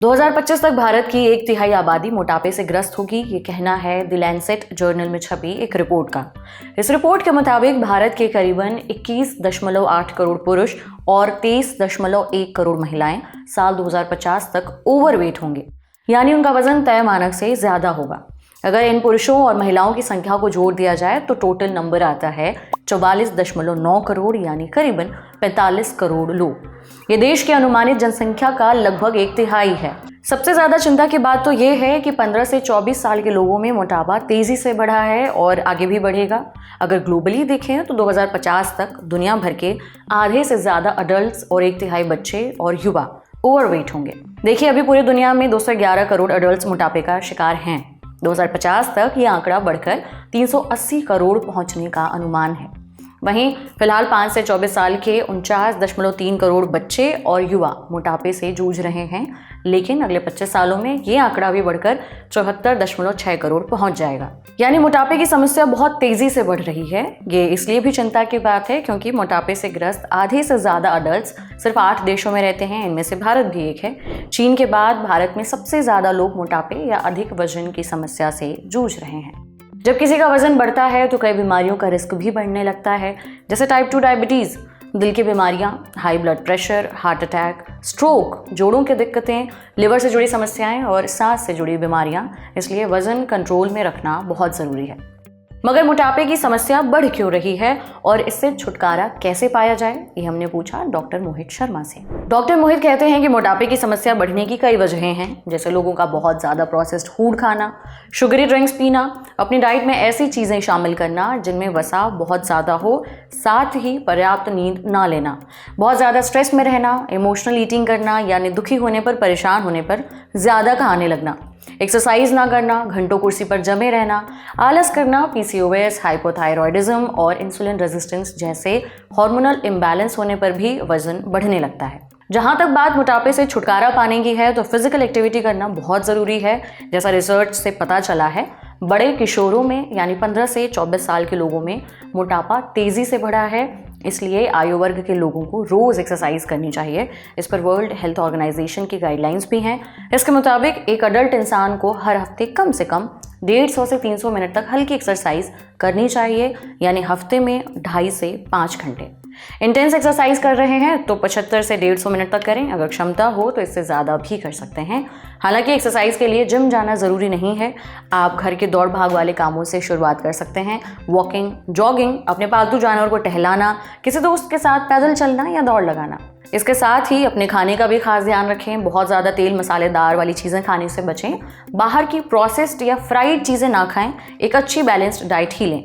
2025 तक भारत की 1/3 आबादी मोटापे से ग्रस्त होगी, ये कहना है द लैंसेट जर्नल में छपी एक रिपोर्ट का। इस रिपोर्ट के मुताबिक भारत के करीबन 21.8 करोड़ पुरुष और 23.1 करोड़ महिलाएं साल 2050 तक ओवरवेट होंगे, यानी उनका वजन तय मानक से ज्यादा होगा। अगर इन पुरुषों और महिलाओं की संख्या को जोड़ दिया जाए तो टोटल नंबर आता है 44.9 करोड़, यानी करीबन 45 करोड़ लोग। ये देश की अनुमानित जनसंख्या का लगभग 1/3 है। सबसे ज्यादा चिंता की बात तो ये है कि 15 से 24 साल के लोगों में मोटापा तेजी से बढ़ा है और आगे भी बढ़ेगा। अगर ग्लोबली देखें तो 2050 तक दुनिया भर के आधे से ज्यादा अडल्ट्स और 1/3 बच्चे और युवा ओवरवेट होंगे। देखिए, अभी पूरी दुनिया में 211 करोड़ अडल्ट्स मोटापे का शिकार हैं। 2050 तक ये आंकड़ा बढ़कर 380 करोड़ पहुंचने का अनुमान है। वहीं फिलहाल 5 से 24 साल के 49.3 करोड़ बच्चे और युवा मोटापे से जूझ रहे हैं, लेकिन अगले 25 सालों में ये आंकड़ा भी बढ़कर 74.6 करोड़ पहुंच जाएगा। यानी मोटापे की समस्या बहुत तेजी से बढ़ रही है। ये इसलिए भी चिंता की बात है क्योंकि मोटापे से ग्रस्त आधे से ज्यादा अडल्ट्स सिर्फ 8 देशों में रहते हैं, इनमें से भारत भी एक है। चीन के बाद भारत में सबसे ज्यादा लोग मोटापे या अधिक वजन की समस्या से जूझ रहे हैं। जब किसी का वजन बढ़ता है तो कई बीमारियों का रिस्क भी बढ़ने लगता है, जैसे टाइप 2 डायबिटीज़, दिल की बीमारियां, high blood pressure, heart attack, stroke, जोड़ों की दिक्कतें, लिवर से जुड़ी समस्याएं और सांस से जुड़ी बीमारियां। इसलिए वजन कंट्रोल में रखना बहुत ज़रूरी है। मगर मोटापे की समस्या बढ़ क्यों रही है और इससे छुटकारा कैसे पाया जाए, ये हमने पूछा डॉक्टर मोहित शर्मा से। डॉक्टर मोहित कहते हैं कि मोटापे की समस्या बढ़ने की कई वजहें हैं, जैसे लोगों का बहुत ज़्यादा प्रोसेस्ड फूड खाना, शुगरी ड्रिंक्स पीना, अपनी डाइट में ऐसी चीज़ें शामिल करना जिनमें वसा बहुत ज़्यादा हो, साथ ही पर्याप्त नींद ना लेना, बहुत ज़्यादा स्ट्रेस में रहना, इमोशनल ईटिंग करना, यानी दुखी होने पर, परेशान होने पर ज़्यादा खाने लगना, एक्सरसाइज ना करना, घंटों कुर्सी पर जमे रहना, आलस करना, पीसीओएस, हाइपोथायरॉयडिज्म और इंसुलिन रेजिस्टेंस जैसे हार्मोनल इम्बैलेंस होने पर भी वजन बढ़ने लगता है। जहाँ तक बात मोटापे से छुटकारा पाने की है तो फिजिकल एक्टिविटी करना बहुत ज़रूरी है। जैसा रिसर्च से पता चला है, बड़े किशोरों में यानी 15 से 24 साल के लोगों में मोटापा तेज़ी से बढ़ा है, इसलिए आयु वर्ग के लोगों को रोज़ एक्सरसाइज करनी चाहिए। इस पर वर्ल्ड हेल्थ ऑर्गेनाइजेशन की गाइडलाइंस भी हैं। इसके मुताबिक एक अडल्ट इंसान को हर हफ्ते कम से कम 150 से 300 मिनट तक हल्की एक्सरसाइज करनी चाहिए, यानी हफ्ते में 2.5 से 5 घंटे। इंटेंस एक्सरसाइज कर रहे हैं तो 75 से 150 मिनट तक करें। अगर क्षमता हो तो इससे ज़्यादा भी कर सकते हैं। हालांकि एक्सरसाइज के लिए जिम जाना ज़रूरी नहीं है, आप घर के दौड़ भाग वाले कामों से शुरुआत कर सकते हैं। वॉकिंग, जॉगिंग, अपने पालतू जानवर को टहलाना, किसी दोस्त के साथ पैदल चलना या दौड़ लगाना। इसके साथ ही अपने खाने का भी खास ध्यान रखें। बहुत ज़्यादा तेल मसालेदार वाली चीज़ें खाने से बचें। बाहर की प्रोसेस्ड या फ्राइड चीज़ें ना खाएं। एक अच्छी बैलेंस्ड डाइट ही लें।